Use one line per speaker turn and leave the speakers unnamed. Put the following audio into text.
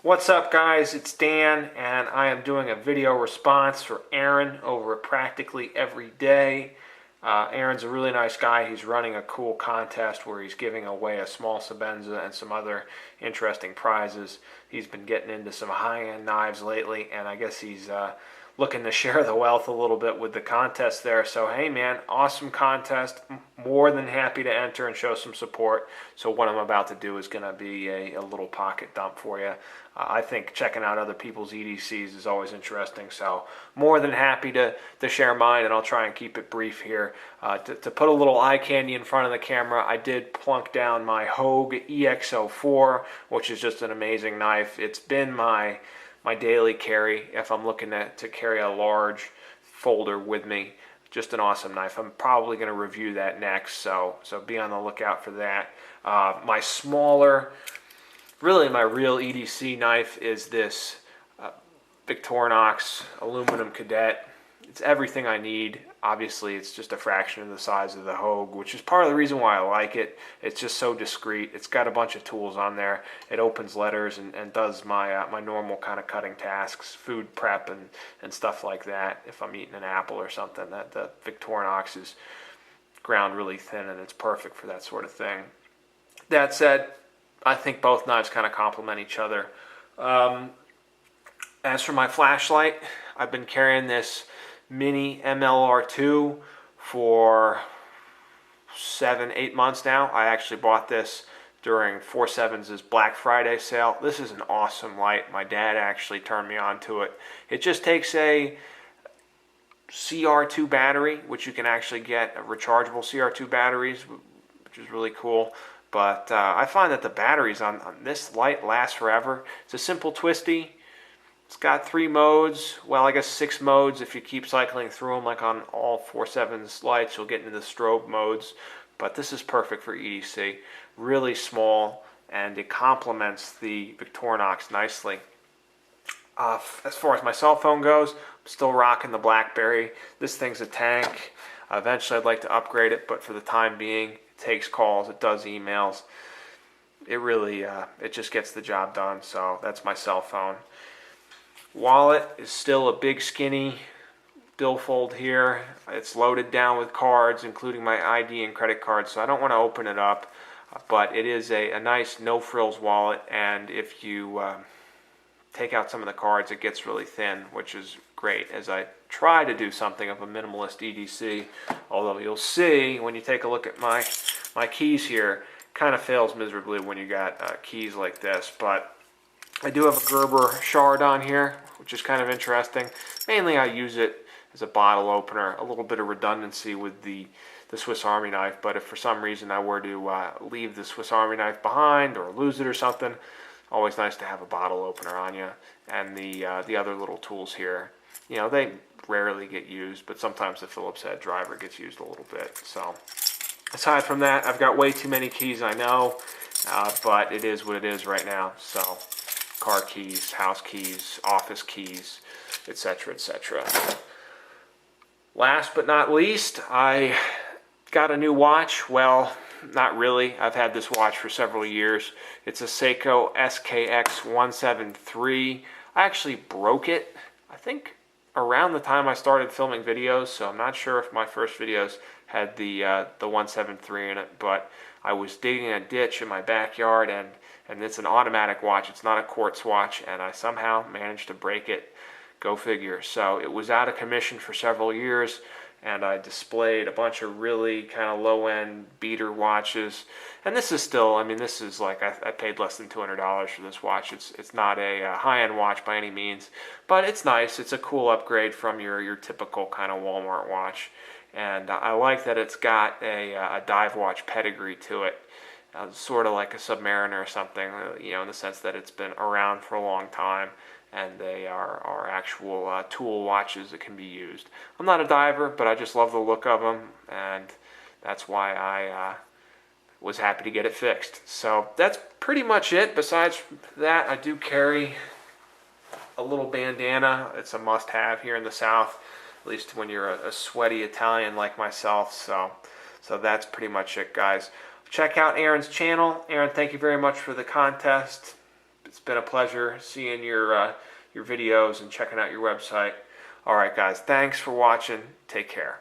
What's up, guys? It's Dan, and I am doing a video response for Aaron over at Practically Every Day. Aaron's a really nice guy. He's running a cool contest where he's giving away a small Sebenza and some other interesting prizes. He's been getting into some high-end knives lately, and I guess he's looking to share the wealth a little bit with the contest there. So hey man, awesome contest. More than happy to enter and show some support. So what I'm about to do is going to be a little pocket dump for you. I think checking out other people's EDCs is always interesting, so more than happy to share mine, and I'll try and keep it brief here. To put a little eye candy in front of the camera, I did plunk down my Hogue EX04, which is just an amazing knife. It's been my daily carry if I'm looking to carry a large folder with me. Just an awesome knife. I'm probably going to review that next, so be on the lookout for that. My smaller, really my real EDC knife is this Victorinox aluminum cadet. It's everything I need. Obviously, it's just a fraction of the size of the Hogue, which is part of the reason why I like it. It's just so discreet. It's got a bunch of tools on there. It opens letters and does my my normal kind of cutting tasks, food prep and stuff like that. If I'm eating an apple or something, that the Victorinox is ground really thin, and it's perfect for that sort of thing. That said, I think both knives kind of complement each other. As for my flashlight, I've been carrying this Mini MLR2 for 7-8 months now. I actually bought this during 4.7's Black Friday sale. This is an awesome light. My dad actually turned me on to it. It just takes a CR2 battery, which you can actually get rechargeable CR2 batteries, which is really cool. But I find that the batteries on this light last forever. It's a simple twisty. It's got 3 modes, well I guess 6 modes if you keep cycling through them, like on all 4.7's lights you'll get into the strobe modes, but this is perfect for EDC. Really small, and it complements the Victorinox nicely. As far as my cell phone goes, I'm still rocking the BlackBerry. This thing's a tank. Eventually I'd like to upgrade it, but for the time being, it takes calls, it does emails. It really, it just gets the job done, so that's my cell phone. Wallet is still a big skinny billfold here. It's loaded down with cards, including my ID and credit cards, so I don't want to open it up, but it is a nice no-frills wallet, and if you take out some of the cards, it gets really thin, which is great, as I try to do something of a minimalist EDC, although you'll see when you take a look at my keys here, kind of fails miserably when you got keys like this, but I do have a Gerber shard on here, which is kind of interesting. Mainly I use it as a bottle opener, a little bit of redundancy with the Swiss Army knife, but if for some reason I were to leave the Swiss Army knife behind or lose it or something, always nice to have a bottle opener on you. And the other little tools here, you know, they rarely get used, but sometimes the Phillips head driver gets used a little bit. So aside from that, I've got way too many keys, I know, but it is what it is right now. So car keys, house keys, office keys, etc., etc. Last but not least, I got a new watch. Well, not really. I've had this watch for several years. It's a Seiko SKX 173. I actually broke it, I think, around the time I started filming videos, so I'm not sure if my first videos had the 173 in it, but I was digging a ditch in my backyard, and it's an automatic watch. It's not a quartz watch, and I somehow managed to break it. Go figure. So it was out of commission for several years, and I displayed a bunch of really kind of low-end beater watches. And this is still, I mean, this is like, I paid less than $200 for this watch. It's not a high-end watch by any means, but it's nice. It's a cool upgrade from your typical kind of Walmart watch. And I like that it's got a dive watch pedigree to it. Sort of like a Submariner or something, you know, in the sense that it's been around for a long time, and they are actual tool watches that can be used. I'm not a diver, but I just love the look of them, and that's why I was happy to get it fixed. So that's pretty much it. Besides that, I do carry a little bandana. It's a must-have here in the South, at least when you're a sweaty Italian like myself. So that's pretty much it, guys. Check out Aaron's channel. Aaron, thank you very much for the contest. It's been a pleasure seeing your videos and checking out your website. All right, guys, thanks for watching. Take care.